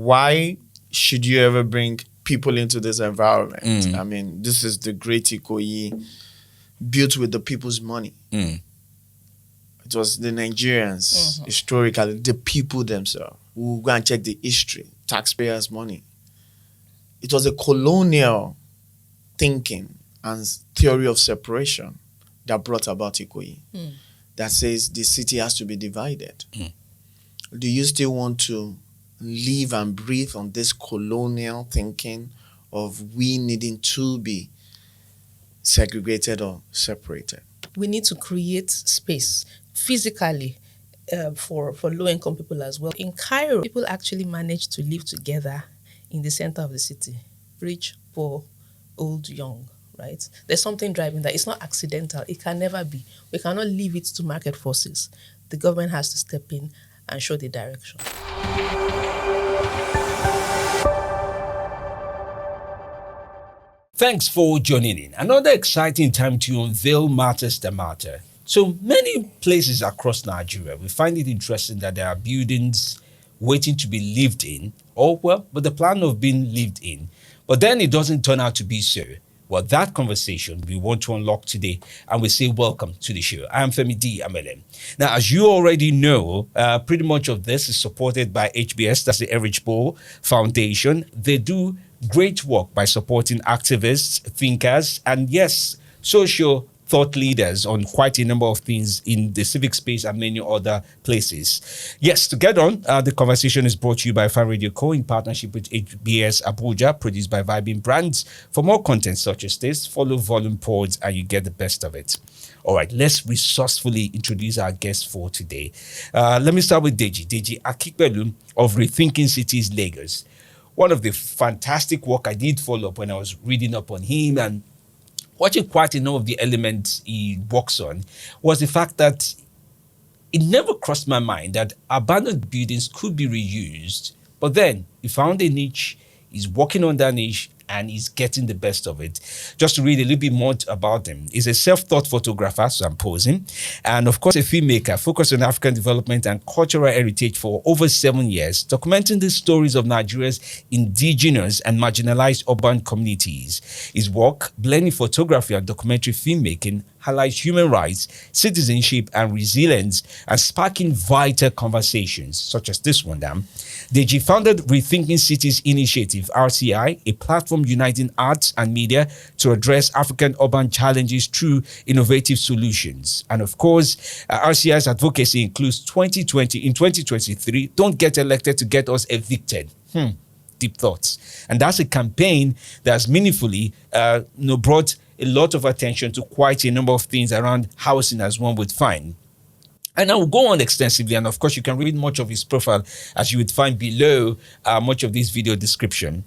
why should you ever bring people into this environment? I mean, this is the great Ikoyi built with the people's money. It was the Nigerians, historically, the people themselves, who go and check the history, taxpayers' money. It was a colonial thinking and theory of separation that brought about Ikoyi, that says the city has to be divided. Do you still want to live and breathe on this colonial thinking of we needing to be segregated or separated? We need to create space physically for low-income people as well. In Cairo, people actually manage to live together in the center of the city. Rich, poor, old, young, right? There's something driving that. It's not accidental. It can never be. We cannot leave it to market forces. The government has to step in and show the direction. Thanks for joining in. Another exciting time to unveil matters that matter. So many places across Nigeria, we find it interesting that there are buildings waiting to be lived in, with the plan of being lived in. But then it doesn't turn out to be so. Well, that conversation we want to unlock today, and we say welcome to the show. I am Femi D. Amelem. Now, as you already know, pretty much of this is supported by HBS, that's the Erich Ball Foundation. They do great work by supporting activists, thinkers, and yes, social thought leaders on quite a number of things in the civic space and many other places. Yes, to get on, the conversation is brought to you by Fan Radio Co. in partnership with HBS Abuja, produced by Vibing Brands. For more content such as this, follow Volume Pods and you get the best of it. All right, let's resourcefully introduce our guest for today. Let me start with Deji Akinpelu of Rethinking Cities Lagos. One of the fantastic work I did follow up when I was reading up on him and watching quite a number of the elements he works on was the fact that it never crossed my mind that abandoned buildings could be reused, but then he found a niche, he's working on that niche, and he's getting the best of it. Just to read a little bit more about him, he's a self-taught photographer, so I'm posing, and of course a filmmaker focused on African development and cultural heritage for over 7 years, documenting the stories of Nigeria's indigenous and marginalized urban communities. His work, blending photography and documentary filmmaking, highlights human rights, citizenship, and resilience, and sparking vital conversations, such as this one. Deji founded Rethinking Cities Initiative, RCI, a platform uniting arts and media to address African urban challenges through innovative solutions. And of course, RCI's advocacy includes 2020, in 2023, don't get elected to get us evicted. Deep thoughts. And that's a campaign that's meaningfully brought a lot of attention to quite a number of things around housing, as one would find. And I will go on extensively, and of course you can read much of his profile as you would find below much of this video description.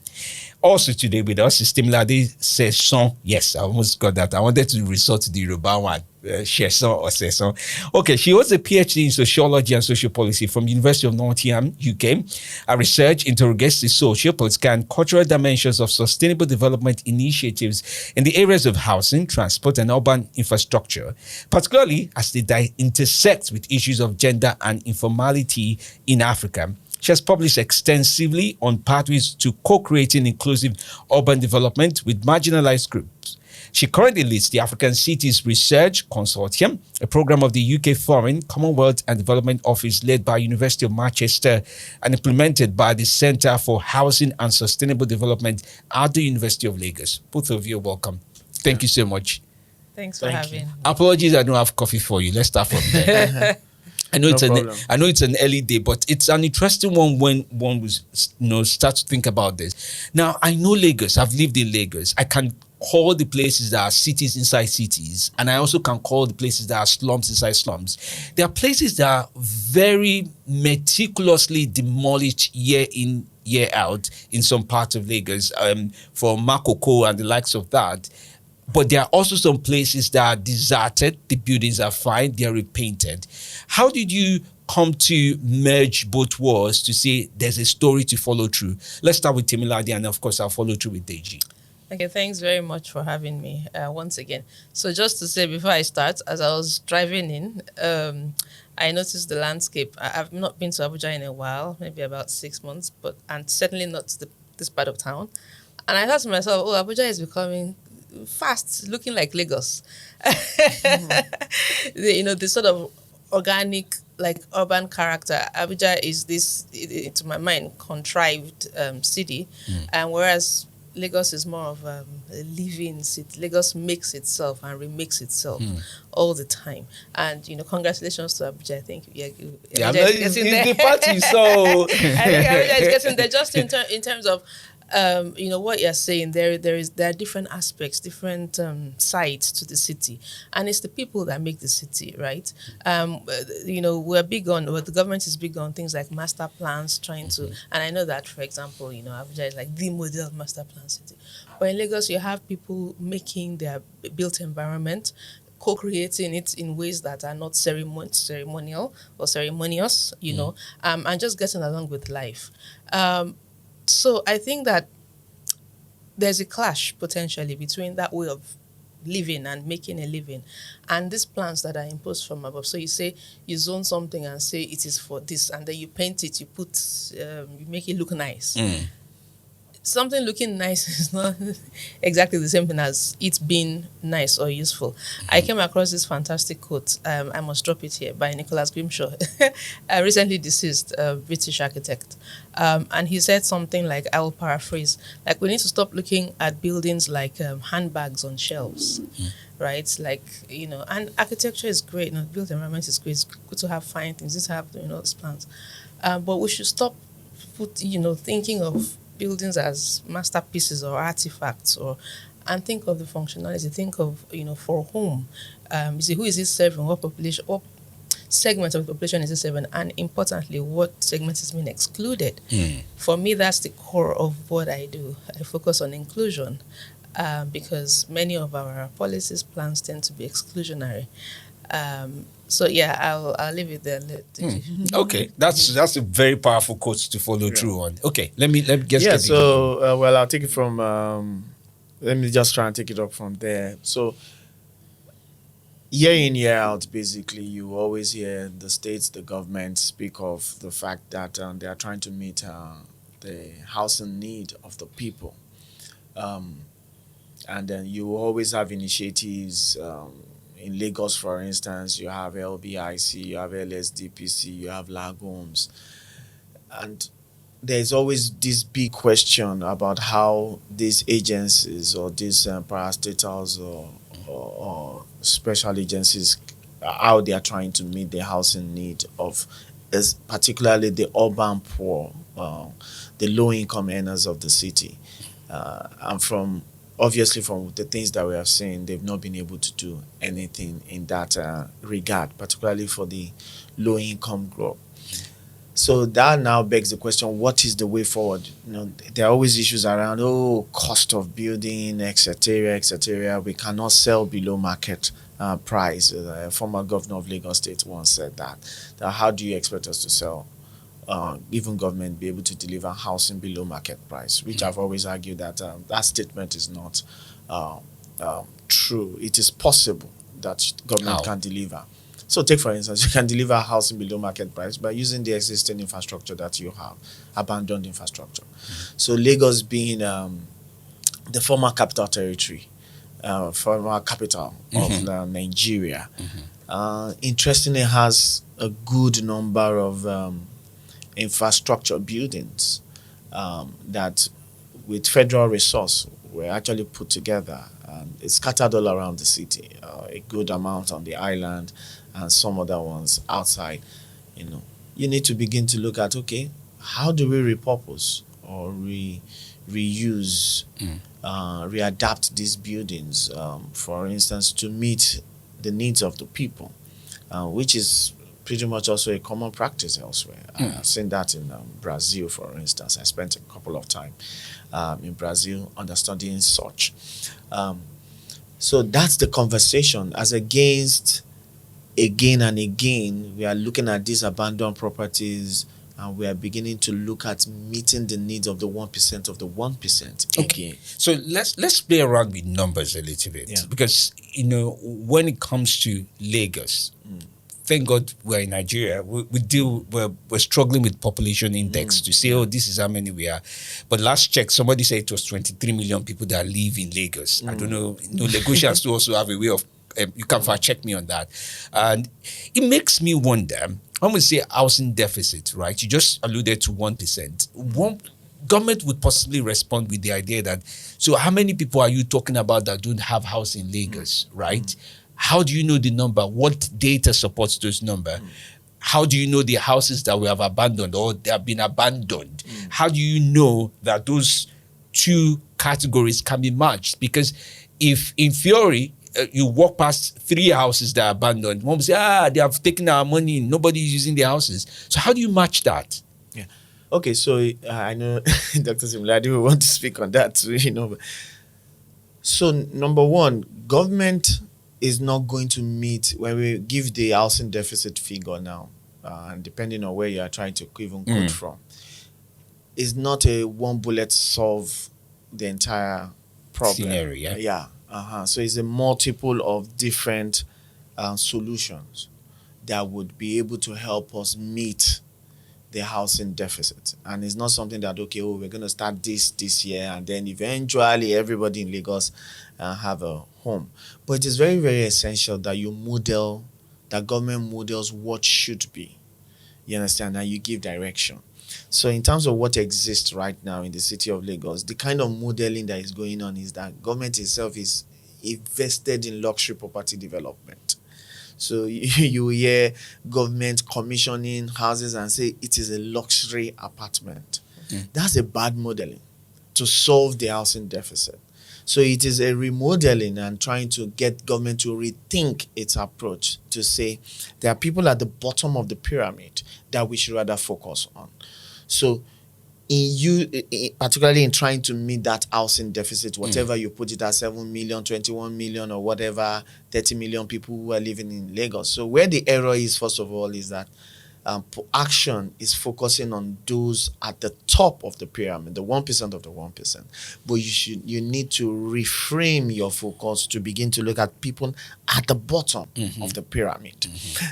Also today with us is Temilade Sesson. Yes, I almost got that. I wanted to resort to the Yoruba one. Sesson or Sesson. Okay, she holds a PhD in sociology and social policy from University of Nottingham, UK. Her research interrogates the social, political, and cultural dimensions of sustainable development initiatives in the areas of housing, transport, and urban infrastructure, particularly as they intersect with issues of gender and informality in Africa. She has published extensively on pathways to co-creating inclusive urban development with marginalized groups. She currently leads the African Cities Research Consortium, a program of the UK Foreign, Commonwealth and Development Office led by University of Manchester and implemented by the Centre for Housing and Sustainable Development at the University of Lagos. Both of you are welcome. Thank you so much. Thanks for having me. Apologies, I don't have coffee for you. Let's start from there. I know it's an early day, but it's an interesting one when one was start to think about this. Now, I know Lagos. I've lived in Lagos. I can call the places that are cities inside cities, and I also can call the places that are slums inside slums. There are places that are very meticulously demolished year in, year out in some parts of Lagos, for Makoko and the likes of that. But there are also some places that are deserted. The buildings are fine. They are repainted. How did you come to merge both worlds to say there's a story to follow through? Let's start with Temilade, and of course, I'll follow through with Deji. Okay, thanks very much for having me once again. So, just to say before I start, as I was driving in, I noticed the landscape. I've not been to Abuja in a while, maybe about 6 months, but and certainly not to this part of town. And I thought to myself, oh, Abuja is becoming fast, looking like Lagos. The sort of organic, like urban character. Abuja is this, to my mind, contrived city, and whereas Lagos is more of a living city. Lagos makes itself and remakes itself all the time. And congratulations to Abuja. I think Yeah, Abuja is it's getting there. the party, so I think Abuja is getting there. Just in terms of what you're saying. There are different aspects, different sides to the city, and it's the people that make the city, right? We're big on, well, the government is big on things like master plans, trying to, and I know that, for example, Abuja is like the model master plan city, but in Lagos you have people making their built environment, co-creating it in ways that are not ceremonial or ceremonious, and just getting along with life. So I think that there's a clash potentially between that way of living and making a living and these plans that are imposed from above. So you say you zone something and say it is for this, and then you paint it, you make it look nice. Something looking nice is not exactly the same thing as it being nice or useful. I came across this fantastic quote, I must drop it here, by Nicholas Grimshaw, a recently deceased British architect. And he said something like, I will paraphrase, like, we need to stop looking at buildings like handbags on shelves, right? Like, and architecture is great, built environment is great, it's good to have fine things, it's to have, these plans. But we should stop thinking of buildings as masterpieces or artifacts, and think of the functionality. Think of for whom, who is this serving? What population? What segment of the population is it serving? And importantly, what segment is being excluded? For me, that's the core of what I do. I focus on inclusion because many of our policies, plans tend to be exclusionary. So yeah, I'll leave it there. Okay, that's a very powerful quote to follow through on. Okay, let me get So I'll take it from. Let me just try and take it up from there. So year in, year out, basically, you always hear the states, the government speak of the fact that they are trying to meet the housing need of the people, and then you always have initiatives. In Lagos, for instance, you have LBIC, you have LSDPC, you have Lagos, and there's always this big question about how these agencies or these parastatals or special agencies, how they are trying to meet the housing need of, particularly the urban poor, the low-income earners of the city, and obviously, from the things that we have seen, they've not been able to do anything in that regard, particularly for the low-income group. So that now begs the question: what is the way forward? There are always issues around cost of building, etc., etc. We cannot sell below market price. A former governor of Lagos State once said that how do you expect us to sell? Even government be able to deliver housing below market price, which I've always argued that that statement is not true. It is possible that government can deliver. So take, for instance, you can deliver housing below market price by using the existing infrastructure that you have, abandoned infrastructure. So Lagos being the former capital territory, former capital of Nigeria, interestingly has a good number of infrastructure buildings that with federal resource were actually put together. It's scattered all around the city, a good amount on the island and some other ones outside. You need to begin to look at, okay, how do we repurpose or reuse, readapt these buildings, for instance, to meet the needs of the people, which is pretty much also a common practice elsewhere. I've seen that in Brazil, for instance. I spent a couple of time in Brazil understanding such. So that's the conversation. As against, again and again, we are looking at these abandoned properties and we are beginning to look at meeting the needs of the 1% of the 1% Okay. again. So let's play around with numbers a little bit, Yeah. because when it comes to Lagos, thank God we're in Nigeria. We're struggling with population index to say, this is how many we are. But last check, somebody said it was 23 million people that live in Lagos. I don't know. Lagosians to also have a way of. You can fact check me on that, and it makes me wonder. When we say housing deficit, right? You just alluded to 1%. One government would possibly respond with the idea that, so how many people are you talking about that don't have house in Lagos, right? How do you know the number? What data supports those number? How do you know the houses that we have abandoned or they have been abandoned? How do you know that those two categories can be matched? Because if in theory, you walk past 3 houses that are abandoned, one will say, they have taken our money, nobody is using the houses. So how do you match that? Yeah. Okay, so I know Dr. Similadi will want to speak on that too, But so number one, government is not going to meet when we give the housing deficit figure now, and depending on where you are trying to even quote from, is not a one bullet solve the entire problem. Scenario, yeah? So it's a multiple of different solutions that would be able to help us meet the housing deficit. And it's not something that, we're going to start this year and then eventually everybody in Lagos have a home. But it is very, very essential that that government models what should be. You understand? And you give direction. So in terms of what exists right now in the city of Lagos, the kind of modeling that is going on is that government itself is invested in luxury property development. So you hear government commissioning houses and say it is a luxury apartment. That's a bad modeling to solve the housing deficit. So it is a remodeling and trying to get government to rethink its approach to say there are people at the bottom of the pyramid that we should rather focus on. So particularly in trying to meet that housing deficit, whatever you put it at 7 million, 21 million or whatever, 30 million people who are living in Lagos. So where the error is, first of all, is that action is focusing on those at the top of the pyramid, the 1% of the 1%. But you need to reframe your focus to begin to look at people at the bottom of the pyramid.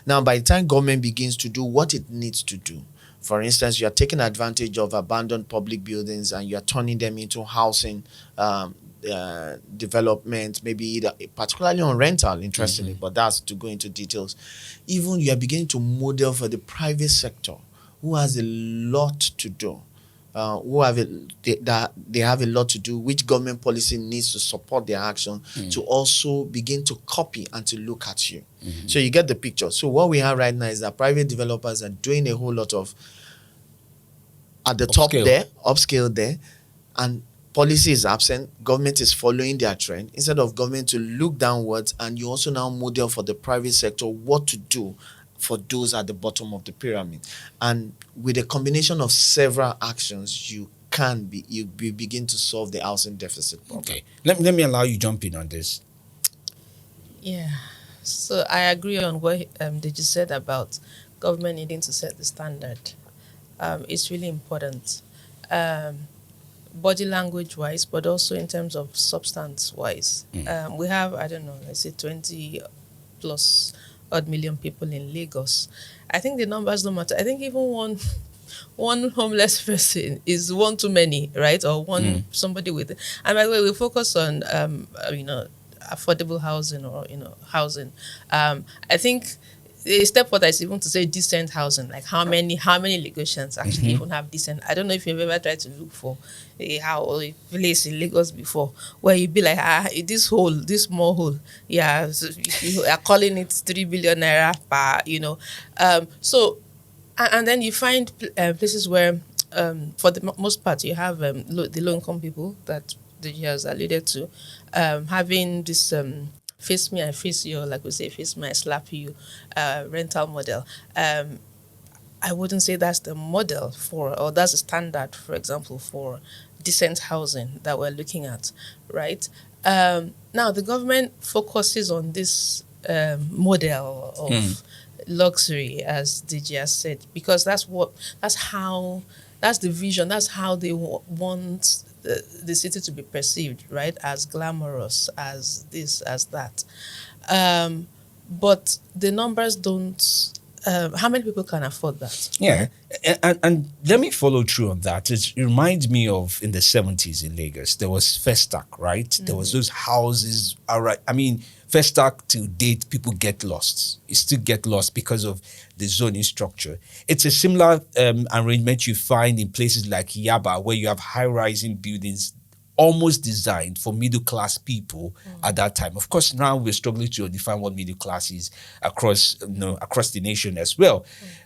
Now, by the time government begins to do what it needs to do, for instance, you are taking advantage of abandoned public buildings and you are turning them into housing development, maybe particularly on rental, interestingly, but that's to go into details. Even you are beginning to model for the private sector, who has a lot to do, they have a lot to do, which government policy needs to support their action to also begin to copy and to look at you. So you get the picture. So what we have right now is that private developers are doing a whole lot of at the top there, upscale there, and policy is absent. Government is following their trend. Instead of government to look downwards, and you also now model for the private sector what to do for those at the bottom of the pyramid. And with a combination of several actions, you begin to solve the housing deficit problem. Okay. Let me allow you jump in on this. Yeah. So I agree on what Deji said about government needing to set the standard. It's really important. Body language wise, but also in terms of substance wise. We have, let's say 20 plus odd million people in Lagos. I think the numbers don't matter. I think even one homeless person is one too many, right? Or one somebody with, and by the way, we focus on affordable housing or housing. I think a step further is even to say decent housing. Like how many Lagosians actually even have decent. I don't know if you've ever tried to look for a place in Lagos before where you'd be like, this small hole, yeah, so you are calling it 3 billion naira per, so, and then you find places where, for the most part, you have the low-income people that Deji has alluded to, having this face me, I face you, like we say, face me, I slap you, rental model. I wouldn't say that's the model or that's the standard, for example, for decent housing that we're looking at, right? Now, the government focuses on this model of luxury, as Deji has said, because that's the vision, that's how they want the city to be perceived, right? As glamorous, as this, as that. Um, but the numbers don't. How many people can afford that? Yeah, and let me follow through on that. It reminds me of in the 70s in Lagos, there was Festac, right? There was those houses. All right, I mean, Festac to date, people get lost. You still get lost because of the zoning structure. It's a similar arrangement you find in places like Yaba, where you have high-rising buildings almost designed for middle class people at that time. Of course, now we're struggling to define what middle class is across the nation as well.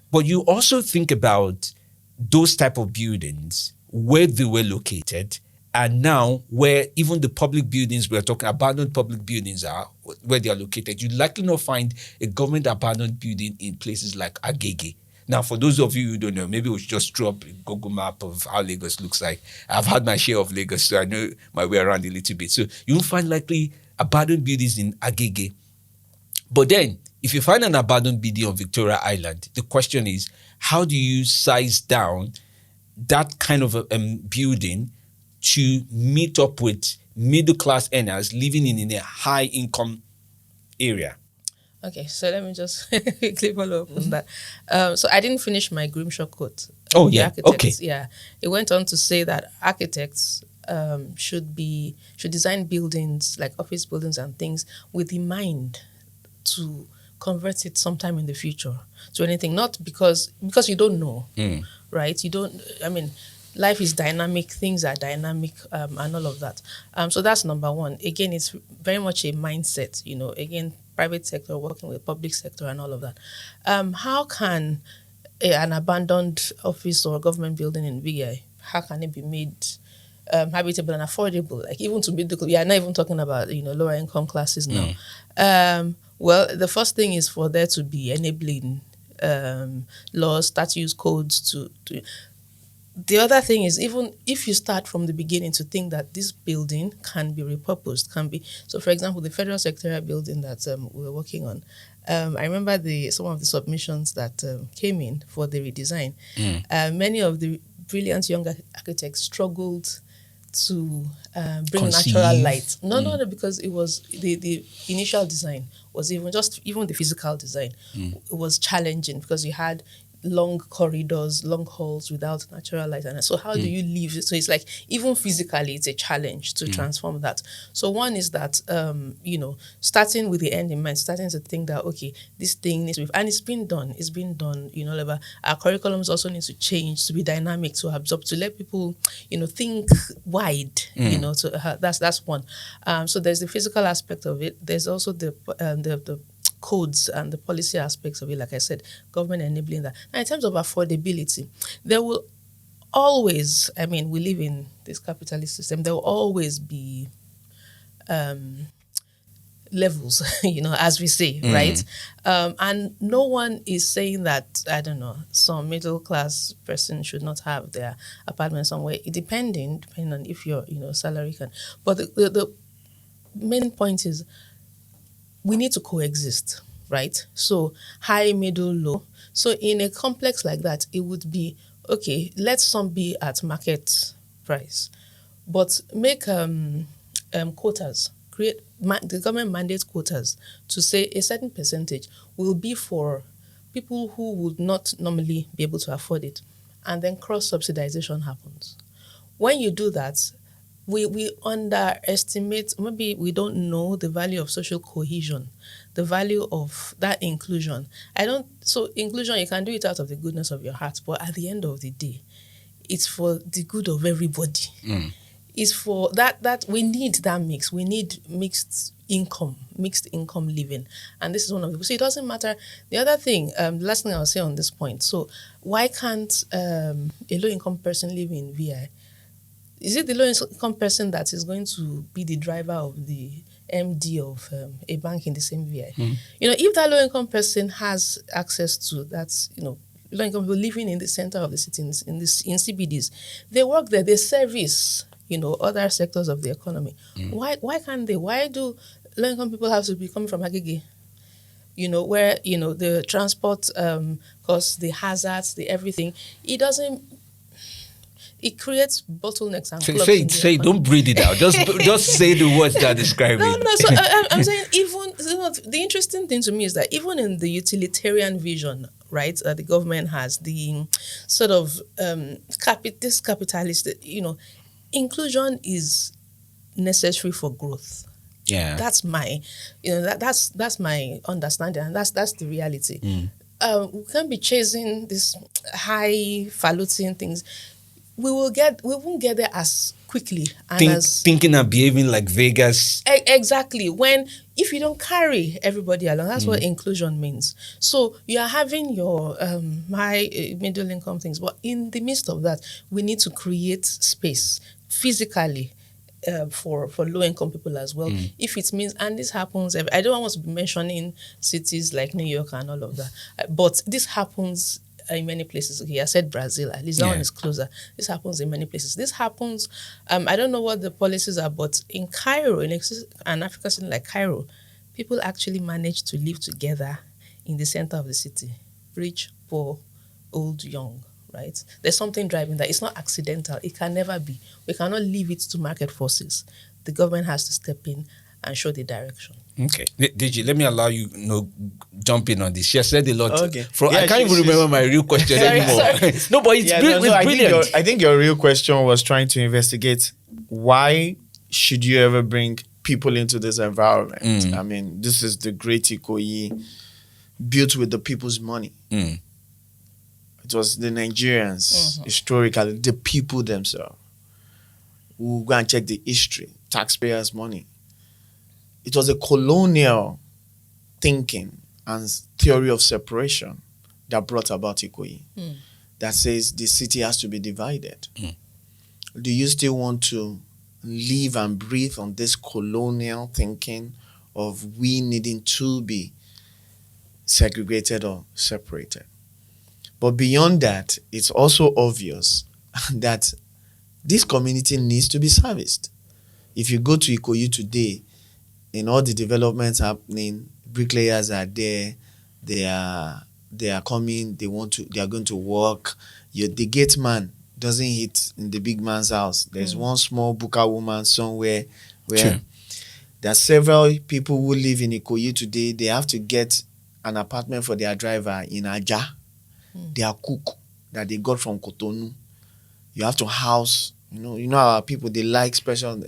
But you also think about those type of buildings, where they were located, and now where even the public buildings we're talking, abandoned public buildings are, where they are located. You likely not find a government abandoned building in places like Agege. Now, for those of you who don't know, maybe we should just throw up a Google map of how Lagos looks like. I've had my share of Lagos, so I know my way around a little bit. So you will find likely abandoned buildings in Agege. But then, if you find an abandoned building on Victoria Island, the question is, how do you size down that kind of a building to meet up with middle-class earners living in a high-income area? Okay, so let me just quickly follow up on that. So I didn't finish my Grimshaw quote. Oh, The yeah. architects, Okay. Yeah, it went on to say that architects should design buildings like office buildings and things with the mind to convert it sometime in the future to anything. Not because you don't know, right? You don't. I mean, life is dynamic. Things are dynamic, and all of that. So that's number one. Again, it's very much a mindset. Again, private sector working with public sector and all of that. How can an abandoned office or government building in VI, how can it be made habitable and affordable? Like even to middle, we are not even talking about lower income classes now. Well, the first thing is for there to be enabling laws, statutes, codes to. The other thing is, even if you start from the beginning to think that this building can be repurposed, so for example, the federal secretariat building that we were working on, I remember some of the submissions that came in for the redesign. Many of the brilliant young architects struggled to bring natural light. No, because it was the initial design was even the physical design. It was challenging because you had long corridors, long halls without natural light. And so how do you live? So it's like, even physically, it's a challenge to transform that. So one is that, starting with the end in mind, starting to think that, okay, this thing needs to be, and it's been done, our curriculums also need to change, to be dynamic, to absorb, to let people, think wide, so that's one. So there's the physical aspect of it. There's also the codes and the policy aspects of it, like I said, government enabling that. Now, in terms of affordability, there will always, we live in this capitalist system, there will always be levels, as we say, right? And no one is saying that, I don't know, some middle class person should not have their apartment somewhere, depending on if your salary can. But the main point is, we need to coexist, right? So high, middle, low. So in a complex like that, it would be, okay, let some be at market price, but make quotas. The government mandates quotas to say a certain percentage will be for people who would not normally be able to afford it, and then cross-subsidization happens. When you do that, we underestimate, maybe we don't know the value of social cohesion, the value of that inclusion. So inclusion, you can do it out of the goodness of your heart, but at the end of the day, it's for the good of everybody. It's for that we need that mix. We need mixed income living. And this is one of them. So it doesn't matter. The other thing, the last thing I'll say on this point, so why can't a low-income person live in VI? Is it the low-income person that is going to be the driver of the MD of a bank in the same VI? If that low-income person has access to that, low-income people living in the center of the city, in CBDs, they work there, they service, other sectors of the economy. Why can't they? Why do low-income people have to be coming from Agege? where, the transport costs, the hazards, the everything, it creates bottlenecks and clogs in the Say, economy. don't breathe it out. Just say the words that describe it. No. So I'm saying, even the interesting thing to me is that even in the utilitarian vision, right, that the government has, the sort of this capitalist, inclusion is necessary for growth. Yeah, That's my, that's my understanding, and that's the reality. We can't be chasing these highfalutin things. We won't get there as quickly and thinking and behaving like Vegas. Exactly. If you don't carry everybody along, that's what inclusion means. So you are having your high middle income things, but in the midst of that, we need to create space physically for low income people as well. If it means, and this happens, I don't want to be mentioning cities like New York and all of that, but this happens in many places. Okay, I said Brazil, at least that one is closer. This happens in many places. This happens, I don't know what the policies are, but in Cairo, in an African city like Cairo, people actually manage to live together in the center of the city. Rich, poor, old, young, right? There's something driving that. It's not accidental. It can never be. We cannot leave it to market forces. The government has to step in and show the direction. Okay. Deji, let me allow you, jump in on this. She has said a lot. Okay. I can't even remember my real question anymore. No, but it's brilliant. I think your real question was trying to investigate why should you ever bring people into this environment? I mean, this is the great Ikoyi built with the people's money. It was the Nigerians, historically, the people themselves. We'll go and check the history, taxpayers' money. It was a colonial thinking and theory of separation that brought about Ikoyi. That says the city has to be divided. Do you still want to live and breathe on this colonial thinking of we needing to be segregated or separated? But beyond that, it's also obvious that this community needs to be serviced. If you go to Ikoyi today, in all the developments happening, bricklayers are there. They are coming. They are going to work. The gate man doesn't hit in the big man's house. There's one small buka woman somewhere where there are several people who live in Ikoyi today. They have to get an apartment for their driver in Aja. Their cook that they got from Cotonou. You have to house. Our people, they like special.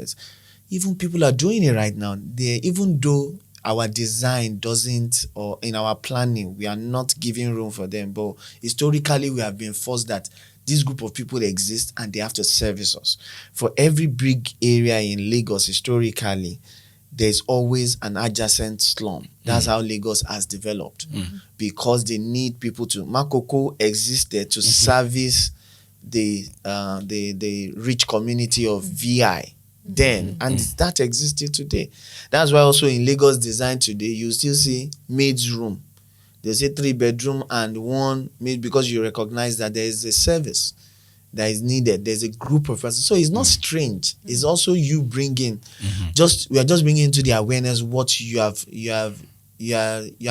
Even people are doing it right now. Even though our design doesn't, or in our planning, we are not giving room for them. But historically, we have been forced that this group of people exist and they have to service us. For every big area in Lagos, historically, there's always an adjacent slum. That's how Lagos has developed. Because they need people to... Makoko existed to service the rich community of VI then, and that existed today. That's why also in Lagos design today, you still see maid's room. They say 3-bedroom and 1 maid, because you recognize that there is a service that is needed. There's a group of persons. So it's not strange. It's also you bringing, we are just bringing into the awareness what you are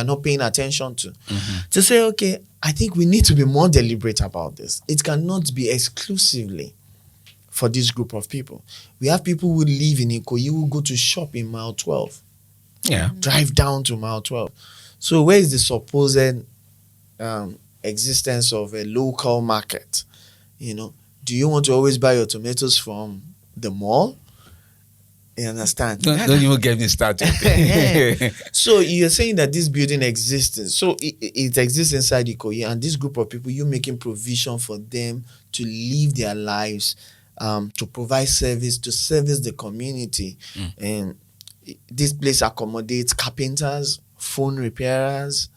not paying attention to. To say, okay, I think we need to be more deliberate about this. It cannot be exclusively for this group of people. We have people who live in Ikoyi who go to shop in mile 12. Drive down to mile 12. So where is the supposed existence of a local market? Do you want to always buy your tomatoes from the mall? You understand? Don't even get me started. So you're saying that this building exists. So it exists inside Ikoyi, and this group of people, you're making provision for them to live their lives, to provide service, to service the community. And this place accommodates carpenters, phone repairers.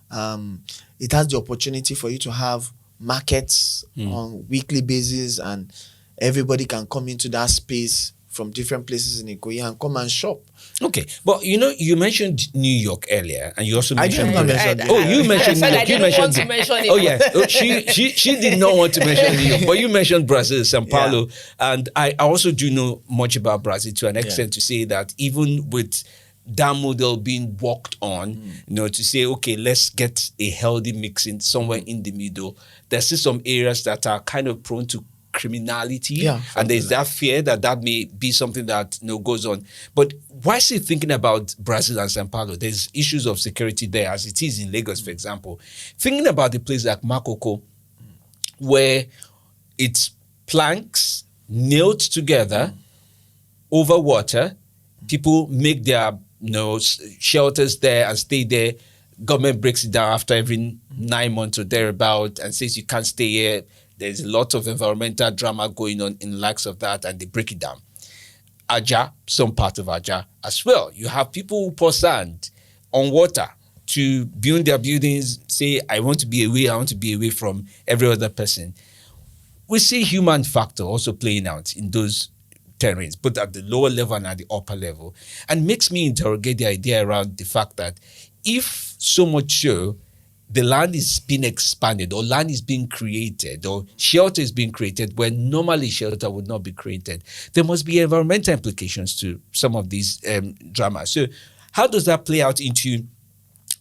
It has the opportunity for you to have markets on weekly basis, and everybody can come into that space from different places in Ikoyi and come and shop. Okay, but you mentioned New York earlier, and you also mentioned... You mentioned New York. You mentioned to mention it. Oh yeah, she did not want to mention New York, but you mentioned Brazil, São Paulo, and I also do know much about Brazil to an extent to say that even with that model being worked on, to say, okay, let's get a healthy mixing somewhere in the middle. There's still some areas that are kind of prone to criminality, and there's that fear that may be something that goes on. But why still thinking about Brazil and Sao Paulo? There's issues of security there, as it is in Lagos, for example. Thinking about the place like Makoko, where it's planks nailed together over water. People make their shelters there and stay there. Government breaks it down after every 9 months or thereabout and says you can't stay here. There's a lot of environmental drama going on in the likes of that, and they break it down. Aja, some part of Aja as well. You have people who pour sand on water to build their buildings, say, I want to be away from every other person. We see human factor also playing out in those terrains, both at the lower level and at the upper level. And makes me interrogate the idea around the fact that if so much so, the land is being expanded or land is being created or shelter is being created when normally shelter would not be created, there must be environmental implications to some of these dramas. So how does that play out into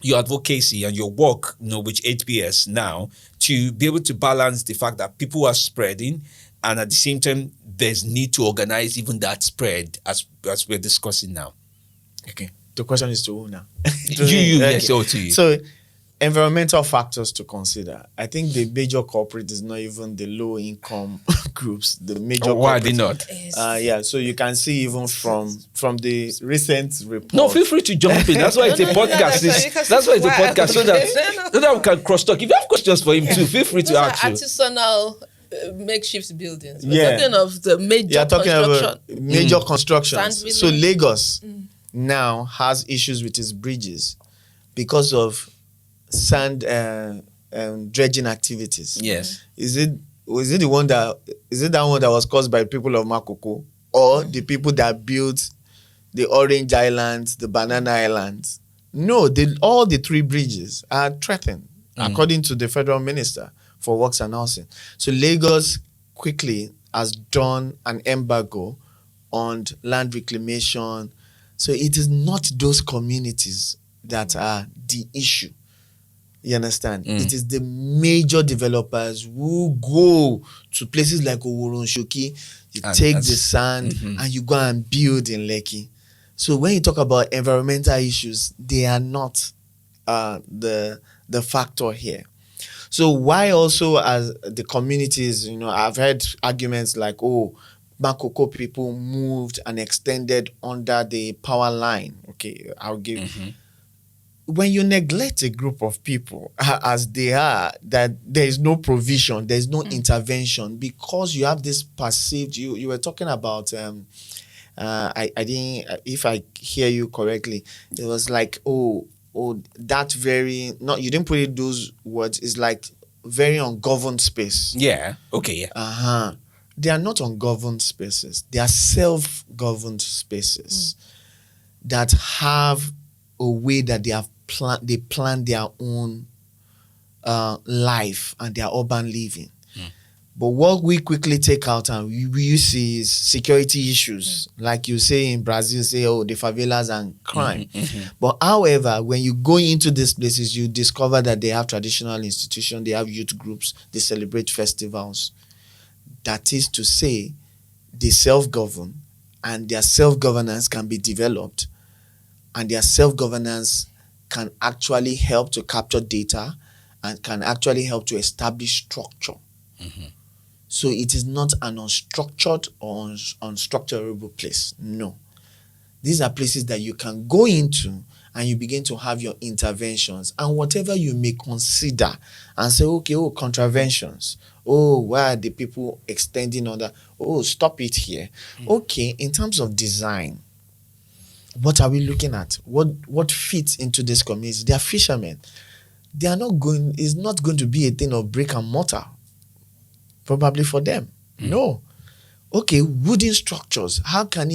your advocacy and your work with HBS now to be able to balance the fact that people are spreading and at the same time there's need to organize even that spread as we're discussing now? Okay. The question is to who now? Yes, to you. So environmental factors to consider. I think the major culprit is not even the low income groups. The major why are they not? So you can see even from the recent report. No, feel free to jump in. That's why it's a podcast. That's why it's a podcast so that we can cross talk. If you have questions for him too, feel free to ask. Artisanal makeshift buildings. We're talking of the major construction. About major constructions. So Lagos now has issues with its bridges because of sand dredging activities. Yes. Is it that one that was caused by people of Makoko or the people that built the Orange Islands, the Banana Islands? No, all the three bridges are threatened, according to the federal minister for works and housing. So Lagos quickly has done an embargo on land reclamation. So it is not those communities that are the issue. You understand? It is the major developers who go to places like Oworonshoki, you take the sand and you go and build in Lekki. So when you talk about environmental issues, they are not the factor here. So why also as the communities, I've heard arguments like, Makoko people moved and extended under the power line. Okay, I'll give when you neglect a group of people as they are, that there is no provision, there is no intervention, because you have this perceived, you were talking about, I didn't, if I hear you correctly, it was like, that very, not, you didn't put it those words, it's like very ungoverned space. Yeah, okay, yeah. They are not ungoverned spaces. They are self-governed spaces that have a way that they plan their own life and their urban living. But what we quickly take out and we see is security issues. Like you say in Brazil, the favelas and crime. But however, when you go into these places, you discover that they have traditional institutions, they have youth groups, they celebrate festivals. That is to say, they self-govern and their self-governance can be developed, and their self-governance can actually help to capture data and can actually help to establish structure. So it is not an unstructured or unstructurable place. No. These are places that you can go into and you begin to have your interventions, and whatever you may consider and say, contraventions. Why are the people extending on that? Stop it here. Okay, in terms of design, what are we looking at? What fits into this community? They are fishermen. They are not going, it's not going to be a thing of brick and mortar, probably for them. No. Okay, wooden structures. How can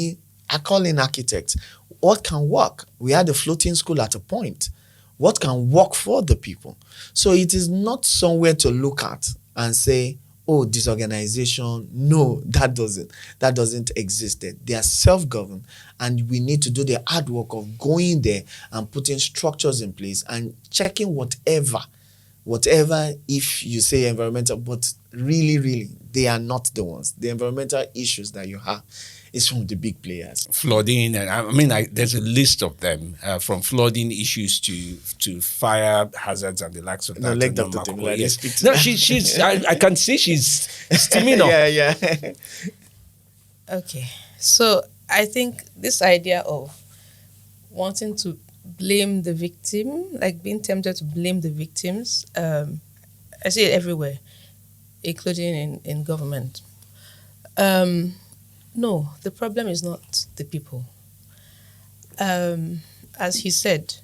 I call in architects. What can work? We had a floating school at a point. What can work for the people? So it is not somewhere to look at and say, oh, disorganization. No, that doesn't exist there. They are self-governed, and we need to do the hard work of going there and putting structures in place and checking whatever, if you say environmental, but really, they are not the ones. The environmental issues that you have is from the big players. Flooding, and there's a list of them, from flooding issues to fire hazards and the likes of that. No, let Dr. Temilade Yes. speak to No, that. she's. I can see she's steaming up. Yeah. Okay, so I think this idea of wanting to blame the victim, like being tempted to blame the victims, I see it everywhere, including in government. No, the problem is not the people. As he said,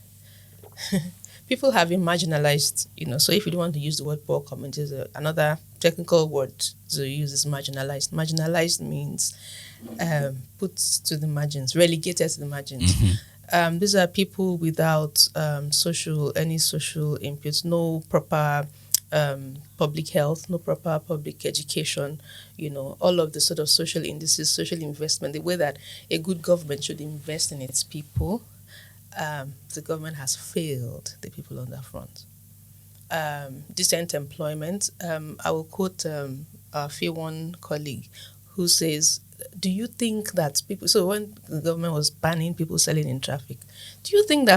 people have been marginalized, so if you don't want to use the word poor communities, another technical word to use is marginalized. Marginalized means put to the margins, relegated to the margins. These are people without any social inputs, no proper public health, no proper public education, all of the sort of social indices, social investment, the way that a good government should invest in its people. The government has failed the people on that front. Decent employment. I will quote our F1 colleague who says, do you think that people, so when the government was banning people selling in traffic, do you think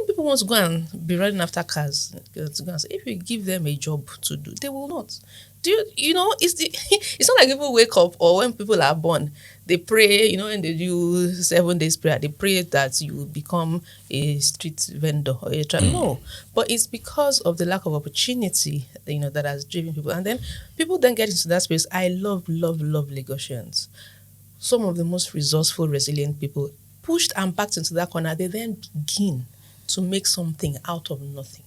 people want to go and be running after cars? To go and say, if you give them a job to do, they will not. It's not like people wake up, or when people are born, they pray, when they do 7 days prayer, they pray that you will become a street vendor or a no. But it's because of the lack of opportunity, that has driven people. And then people then get into that space. I love Lagosians. Some of the most resourceful, resilient people pushed and backed into that corner. They then begin to make something out of nothing.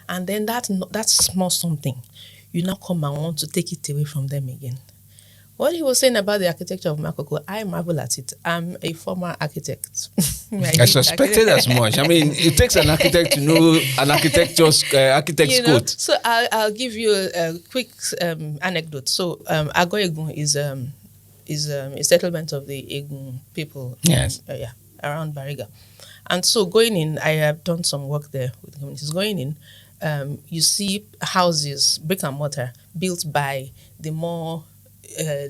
And then that small something, you now come and want to take it away from them again. What he was saying about the architecture of Makoko, I marvel at it. I'm a former architect. I suspected as much. It takes an architect to know an architect's code. So I'll give you a quick anecdote. So Agoegun is a settlement of the Egun people. Yes. Around Bariga. And so going in, I have done some work there with the communities. Going in, you see houses, brick and mortar, built by the more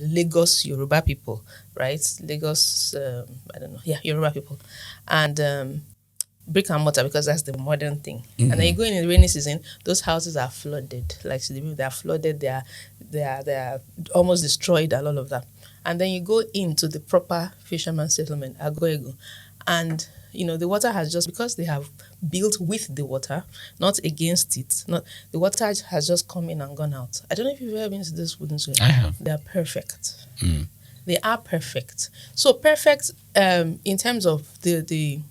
Lagos Yoruba people, right? Lagos, Yoruba people. And brick and mortar, because that's the modern thing. Mm-hmm. And then you go in the rainy season, those houses are flooded. Like they are flooded, they are almost destroyed and all of that. And then you go into the proper fisherman settlement, Agoego, and the water has just, because they have built with the water, not against it. The water has just come in and gone out. I don't know if you've ever been to this wooden school. I have. They are perfect. They are perfect. So perfect in terms of the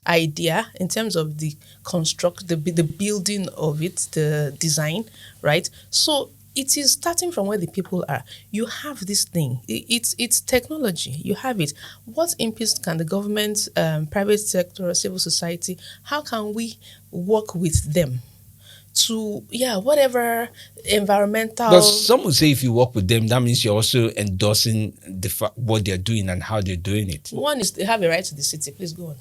idea, in terms of the construct, the building of it, the design, right? So it is starting from where the people are. You have this thing. It's technology. You have it. What inputs can the government, private sector, civil society, how can we work with them to, whatever environmental... But some would say if you work with them, that means you're also endorsing what they're doing and how they're doing it. One is they have a right to the city. Please go on.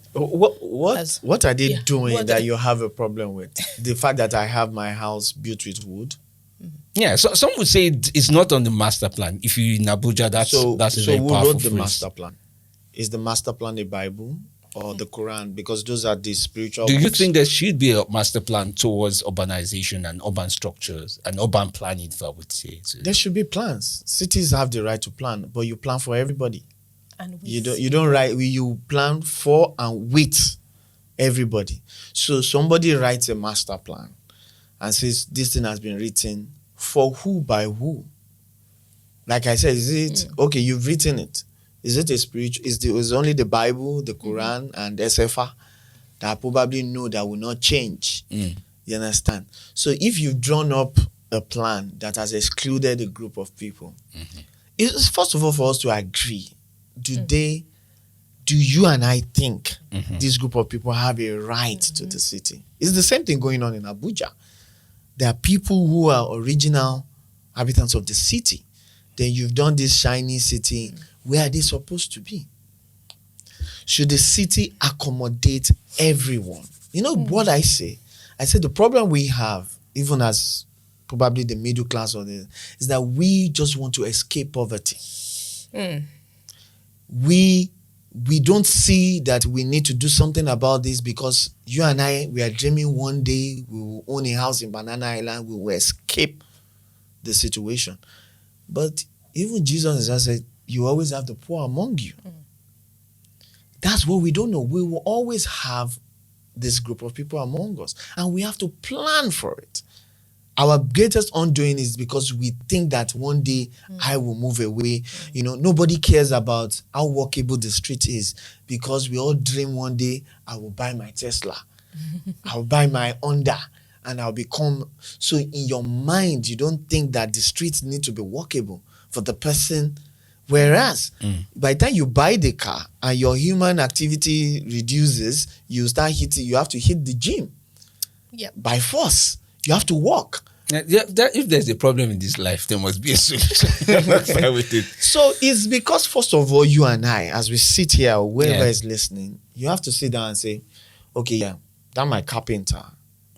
What are they doing that you have a problem with? The fact that I have my house built with wood? Yeah, so some would say it's not on the master plan. If you're in Abuja, that's a very who powerful wrote the phrase. master plan? Is the master plan the Bible or the Quran? Because those are the spiritual Do you books. think there should be a master plan towards urbanization and urban structures and urban planning, if I would say? There should be plans. Cities have the right to plan, but you plan for everybody. And you plan for and with everybody. So somebody writes a master plan and says this thing has been written for who, by who? Like I said, is it okay? You've written it. Is it a spiritual? Is only the Bible, the Quran, and SFA that I probably know that will not change? You understand? So if you've drawn up a plan that has excluded a group of people, it's first of all for us to agree. Do you and I think this group of people have a right to the city? It's the same thing going on in Abuja. There are people who are original inhabitants of the city, then you've done this shiny city. Where are they supposed to be? Should the city accommodate everyone? You know what I say? I said the problem we have, even as probably the middle class is that we just want to escape poverty. We don't see that we need to do something about this, because you and I, we are dreaming one day we will own a house in Banana Island, we will escape the situation. But even Jesus has said, you always have the poor among you. That's what we don't know. We will always have this group of people among us, and we have to plan for it. Our greatest undoing is because we think that one day I will move away. You know, nobody cares about how walkable the street is, because we all dream one day I will buy my Tesla, I'll buy my Honda, and I'll become. So in your mind, you don't think that the streets need to be walkable for the person. Whereas by the time you buy the car and your human activity reduces, you have to hit the gym. By force. You have to walk. If there's a problem in this life, there must be a solution. With it. So it's because, first of all, you and I, as we sit here, or whoever is listening, you have to sit down and say, okay, that my carpenter,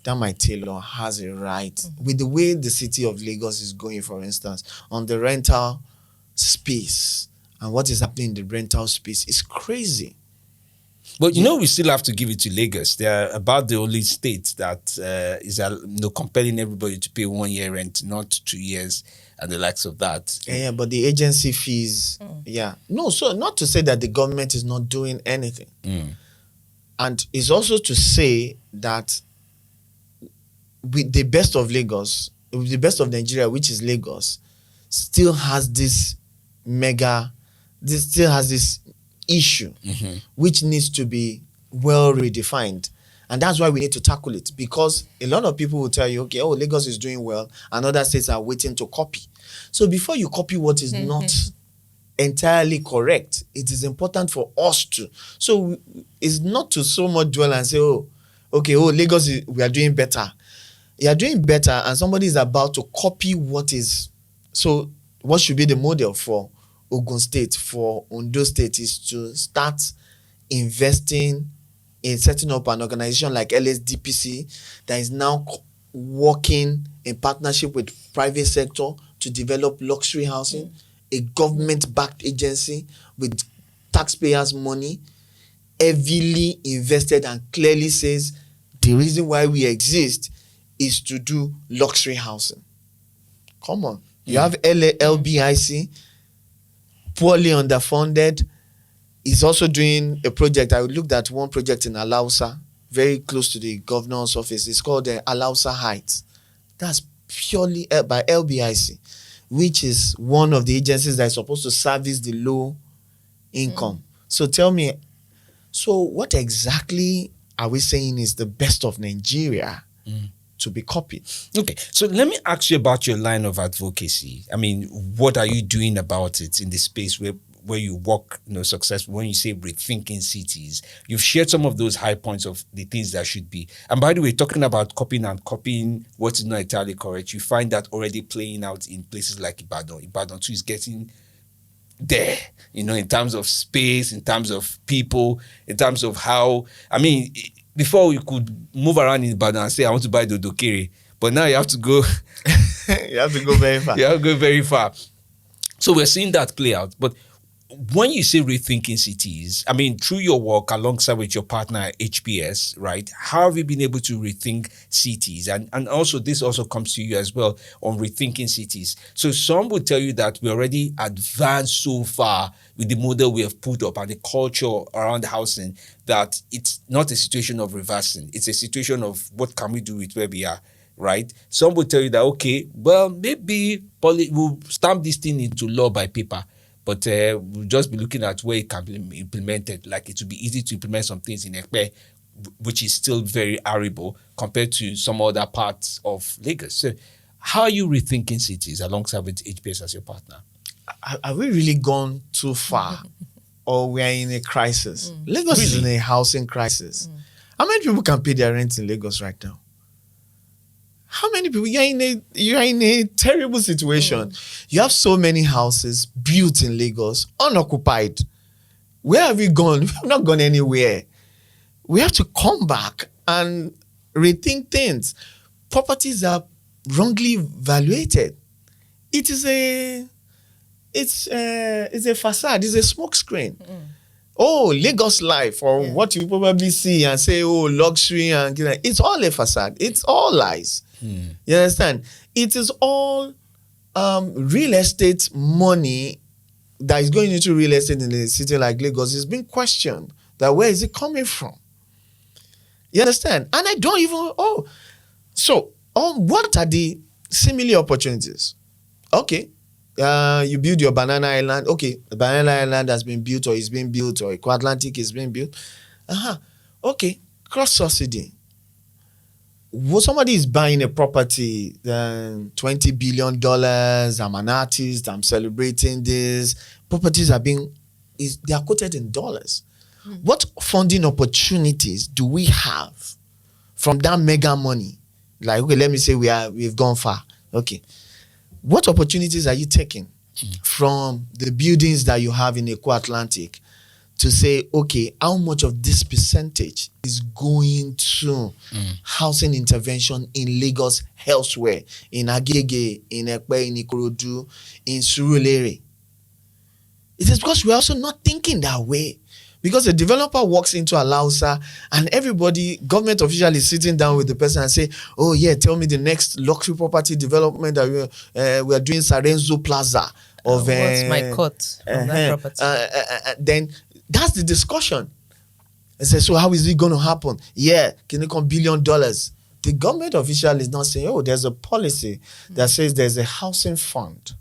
that my tailor has a right. With the way the city of Lagos is going, for instance, on the rental space, and what is happening in the rental space is crazy. But we still have to give it to Lagos. They're about the only state that is compelling everybody to pay 1 year rent, not 2 years, and the likes of that. Yeah, but the agency fees, No, so not to say that the government is not doing anything. And it's also to say that with the best of Lagos, the best of Nigeria, which is Lagos, still has this issue which needs to be well redefined. And that's why we need to tackle it, because a lot of people will tell you, okay, Lagos is doing well and other states are waiting to copy. So before you copy what is not entirely correct, it is important for us to. So it's not to so much dwell and say, Lagos, we are doing better. You are doing better, and somebody is about to copy what is. So what should be the model for Ogun State, for Ondo State, is to start investing in setting up an organization like LSDPC that is now working in partnership with private sector to develop luxury housing, a government-backed agency with taxpayers' money, heavily invested, and clearly says the reason why we exist is to do luxury housing. Come on. You have LBIC, poorly underfunded, is also doing a project. I looked at one project in Alausa, very close to the governor's office. It's called the Alausa Heights. That's purely by LBIC, which is one of the agencies that is supposed to service the low income. So tell me, so what exactly are we saying is the best of Nigeria to be copied? Okay, so let me ask you about your line of advocacy. I mean, what are you doing about it in the space where you work, successful? When you say rethinking cities, you've shared some of those high points of the things that should be. And by the way, talking about copying what is not entirely correct, you find that already playing out in places like Ibadan. Ibadan too is getting there, in terms of space, in terms of people, in terms of how, before we could move around in Ibadan and say, I want to buy Dodokere, but now you have to go. You have to go very far. You have to go very far. So we're seeing that play out. But when you say rethinking cities, through your work alongside with your partner at HBS, right, how have you been able to rethink cities? And also, this also comes to you as well on rethinking cities. So some would tell you that we already advanced so far with the model we have put up and the culture around housing that it's not a situation of reversing. It's a situation of what can we do with where we are, right? Some would tell you that, okay, well, maybe we'll stamp this thing into law by paper. But we'll just be looking at where it can be implemented. Like it would be easy to implement some things in Ekpe, which is still very arable compared to some other parts of Lagos. So how are you rethinking cities alongside with HBS as your partner? Have we really gone too far? Or we are in a crisis? Lagos is in a housing crisis. How many people can pay their rent in Lagos right now? How many people? You're in a terrible situation. You have so many houses built in Lagos, unoccupied. Where have you gone? We have not gone anywhere. We have to come back and rethink things. Properties are wrongly valuated. It's a facade. It's a smoke screen. Oh, Lagos life, or what you probably see and say, oh, luxury, and it's all a facade. It's all lies. You understand? It is all real estate money that is going into real estate in a city like Lagos is being questioned. That where is it coming from? You understand? And I don't even, what are the similar opportunities? Okay. You build your banana island. Okay, the banana island has been built or is being built, or Eco Atlantic is being built. Okay, cross subsidy. Well, somebody is buying a property, $20 billion. I'm an artist. I'm celebrating this. Properties they are quoted in dollars. What funding opportunities do we have from that mega money? Like, okay, let me say we've gone far. Okay. What opportunities are you taking from the buildings that you have in Eco Atlantic to say, okay, how much of this percentage is going to housing intervention in Lagos, elsewhere, in Agege, in Ekpe, in Ikorodu, in Surulere? It is because we're also not thinking that way. Because the developer walks into Alausa and everybody, government official is sitting down with the person and say, oh yeah, tell me the next luxury property development that we are doing Sarenzo Plaza. What's my cut on that property? Then that's the discussion. I say, so how is it going to happen? Yeah, can it come $1 billion? The government official is not saying, oh, there's a policy that says there's a housing fund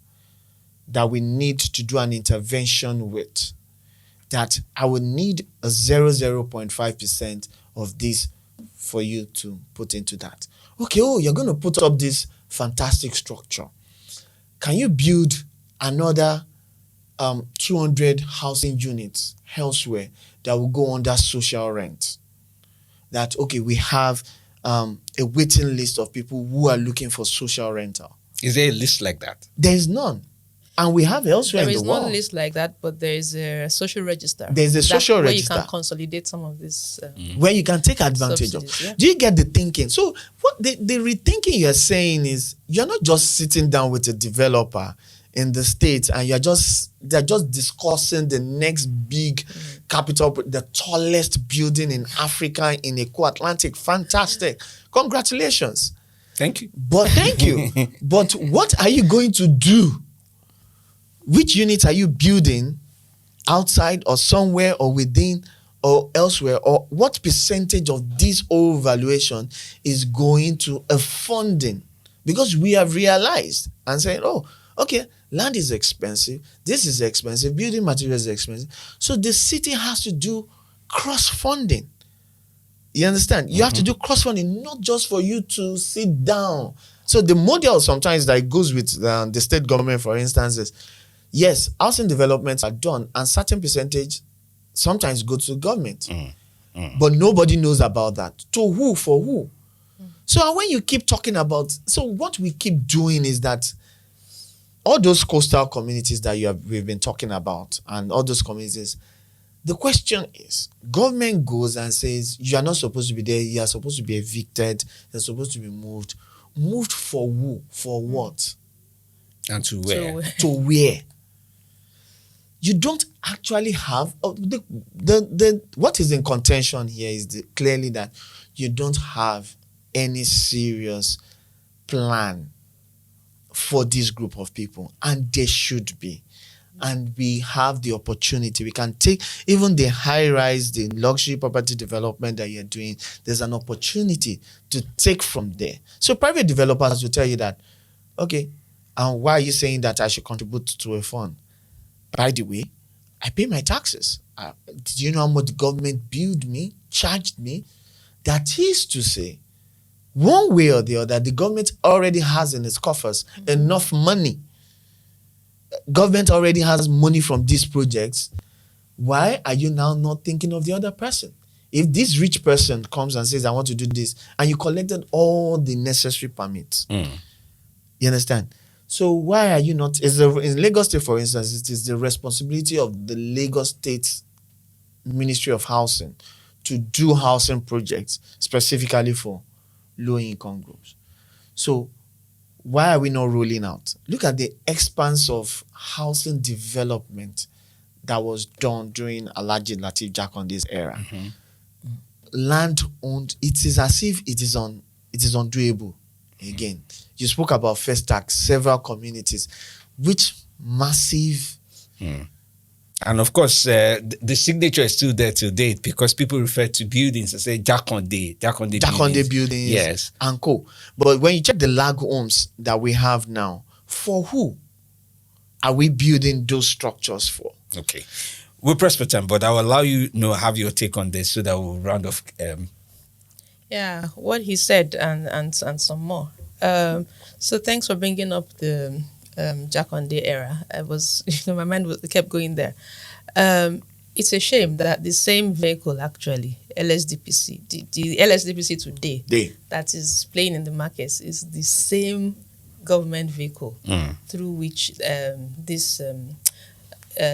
that we need to do an intervention with. That I would need a 0.5% of this for you to put into that. Okay, you're going to put up this fantastic structure. Can you build another 200 housing units elsewhere that will go under social rent? That, okay, we have a waiting list of people who are looking for social rental. Is there a list like that? There is none. And we have elsewhere in the world. There is no list like that, but there is a social register. There's a social register. Where you can consolidate some of this. Where you can take advantage of. Yeah. Do you get the thinking? So what the rethinking you're saying is, you're not just sitting down with a developer in the States and they're just discussing the next big capital, the tallest building in Africa in Eco Atlantic. Fantastic. Congratulations. Thank you. But thank you. But what are you going to do? Which units are you building outside or somewhere or within or elsewhere? Or what percentage of this whole valuation is going to a funding? Because we have realized and said, oh, okay, land is expensive. This is expensive. Building materials is expensive. So the city has to do cross-funding. You understand? You have to do cross-funding, not just for you to sit down. So the model sometimes that goes with the state government, for instance, is, yes, housing developments are done and certain percentage sometimes go to the government. But nobody knows about that. To who? For who? So when you keep talking about, so what we keep doing is that all those coastal communities that we've been talking about and all those communities, the question is, government goes and says, you are not supposed to be there, you are supposed to be evicted, you're supposed to be moved. Moved for who? For what? And to where? To where? You don't actually have what is in contention here is clearly that you don't have any serious plan for this group of people, and there should be. And we have the opportunity. We can take even the high-rise, the luxury property development that you're doing. There's an opportunity to take from there. So private developers will tell you that, okay, and why are you saying that I should contribute to a fund? By the way, I pay my taxes. Did you know how much the government billed me, charged me? That is to say, one way or the other, the government already has in its coffers enough money. Government already has money from these projects. Why are you now not thinking of the other person? If this rich person comes and says, I want to do this, and you collected all the necessary permits, you understand? So why are you not, in Lagos State, for instance, it is the responsibility of the Lagos State Ministry of Housing to do housing projects specifically for low-income groups. So why are we not rolling out? Look at the expanse of housing development that was done during Alhaji Lateef Jakonde's era. Land owned, it is as if it is undoable. Again, you spoke about First Tax, several communities, which massive. And of course, the signature is still there to date because people refer to buildings and say Jakonde buildings, yes, and co. But when you check the lag homes that we have now, for who are we building those structures for? Okay, we'll press for time, but I'll allow you have your take on this so that we'll round off. Yeah, what he said and some more. So thanks for bringing up the Jakonde era. I was, my mind kept going there. It's a shame that the same vehicle, actually, LSDPC, the LSDPC today, that is playing in the markets, is the same government vehicle through which this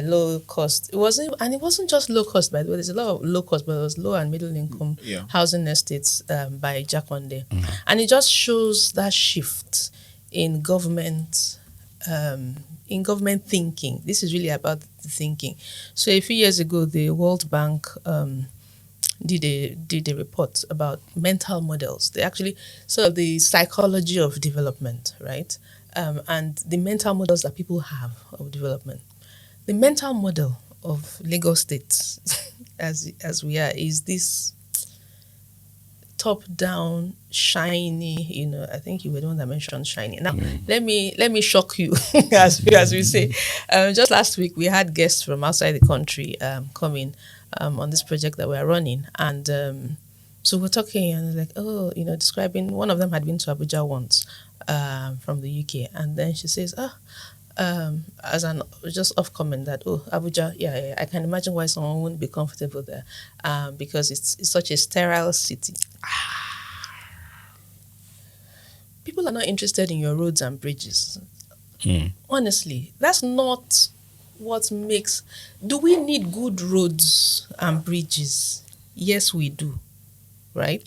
low cost. It wasn't just low cost, by the way. There's a lot of low cost, but it was low and middle income housing estates by Jakonde, and it just shows that shift in government thinking. This is really about the thinking. So a few years ago, the World Bank did a report about mental models. They actually sort of the psychology of development, right? And the mental models that people have of development. The mental model of Lagos State, as we are, is this top-down, shiny. I think you were the one that mentioned shiny. Now, let me shock you, as we say. Just last week, we had guests from outside the country coming on this project that we're running, and so we're talking, and like, describing. One of them had been to Abuja once from the UK, and then she says, as an just off comment that Abuja, I can imagine why someone wouldn't be comfortable there, because it's such a sterile city. People are not interested in your roads and bridges. Honestly, that's not what makes. Do we need good roads and bridges? Yes, we do, right?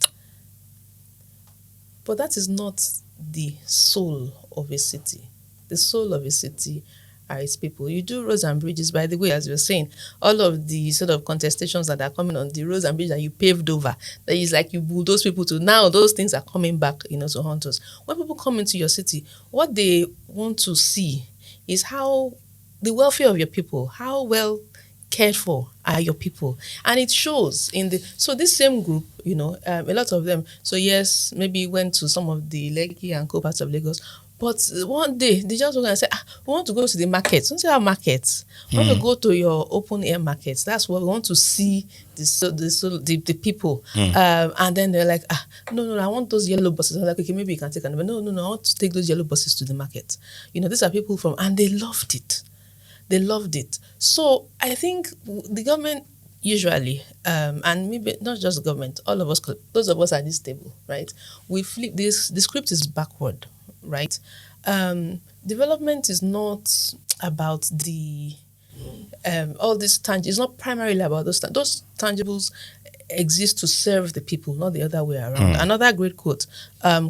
But that is not the soul of a city. The soul of a city are its people. You do roads and bridges, by the way, as you're saying, all of the sort of contestations that are coming on the roads and bridges that you paved over, that is like you bulldoze people to, now those things are coming back, to haunt us. When people come into your city, what they want to see is how the welfare of your people, how well cared for are your people. And it shows so this same group, a lot of them, so yes, maybe went to some of the Lekki and co parts of Lagos. But one day, they just look and say, we want to go to the markets. Don't say our markets. We want to go to your open air markets. That's what we want to see the people. And then they're like, no, I want those yellow buses. I'm like, okay, maybe you can take another. No, I want to take those yellow buses to the market. These are people and they loved it. They loved it. So I think the government usually, and maybe not just the government, all of us, those of us at this table, right? We flip this, the script is backward. Right, development is not about the all these tangibles. It's not primarily about those tangibles exist to serve the people, not the other way around. Another great quote: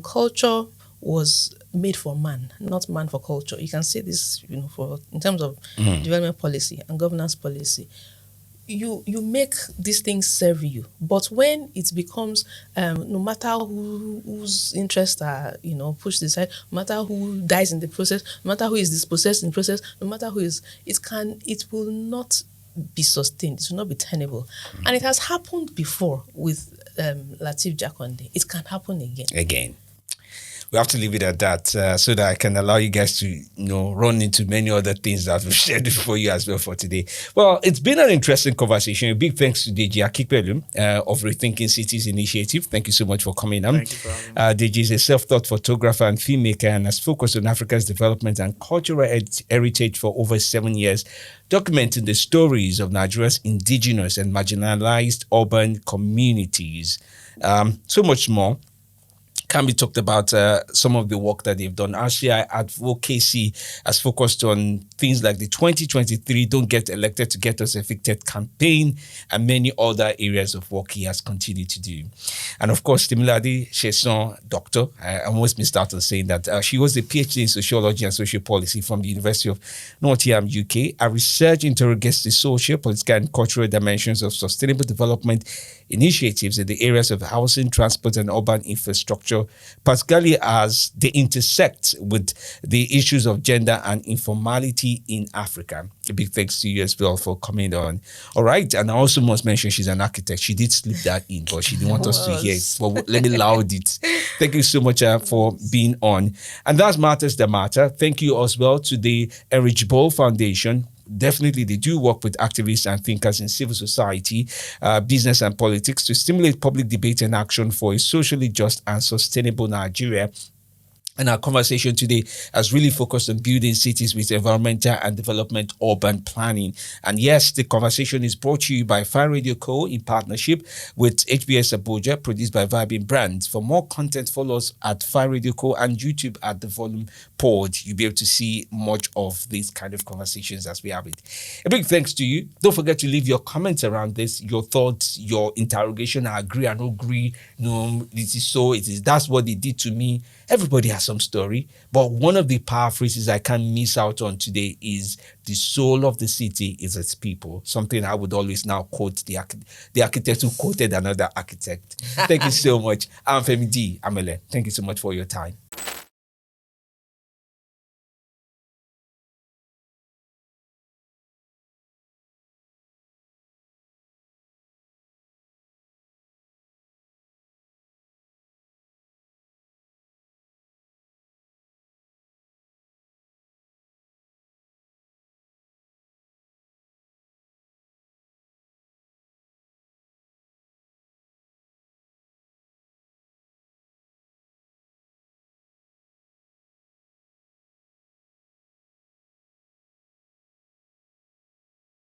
"Culture was made for man, not man for culture." You can say this, in terms of development policy and governance policy. You make these things serve you, but when it becomes no matter whose interests are pushed aside, no matter who dies in the process, no matter who is dispossessed in the process, no matter who is, it will not be sustained. It will not be tenable, and it has happened before with Lateef Jakonde. It can happen again. we have to leave it at that so that I can allow you guys to, run into many other things that we've shared for you as well for today. Well, it's been an interesting conversation. A big thanks to Deji Akinpelu of Rethinking Cities Initiative. Thank you so much for coming on. Thank you for having me. Deji is a self-taught photographer and filmmaker and has focused on Africa's development and cultural heritage for over 7 years, documenting the stories of Nigeria's indigenous and marginalized urban communities. So much more can be talked about some of the work that they've done. RCI Advocacy has focused on things like the 2023 Don't Get Elected to Get Us Evicted campaign and many other areas of work he has continued to do. And of course, Timiladi Sheson, doctor, I almost missed out on saying that she was a PhD in sociology and social policy from the University of Nottingham, UK. Her research interrogates the social, political and cultural dimensions of sustainable development initiatives in the areas of housing, transport and urban infrastructure, particularly as they intersect with the issues of gender and informality in Africa. A big thanks to you as well for coming on. All right. And I also must mention she's an architect. She did slip that in, but she didn't want us to hear it. But let me loud it. Thank you so much for being on. And that's Matters That Matter. Thank you as well to the Erich Ball Foundation. Definitely, they do work with activists and thinkers in civil society, business and politics to stimulate public debate and action for a socially just and sustainable Nigeria. And our conversation today has really focused on building cities with environmental and development urban planning. And yes, the conversation is brought to you by Fire Radio Co. in partnership with HBS Abuja, produced by Vibing Brands. For more content, follow us at Fire Radio Co. and YouTube at The Volume Pod. You'll be able to see much of these kind of conversations as we have it. A big thanks to you. Don't forget to leave your comments around this, your thoughts, your interrogation. I agree, I don't agree. No, this is so, it is, that's what they did to me. Everybody has some story, but one of the paraphrases I can't miss out on today is the soul of the city is its people. Something I would always now quote the architect who quoted another architect. Thank you so much. I'm Femi D. Amele. Thank you so much for your time.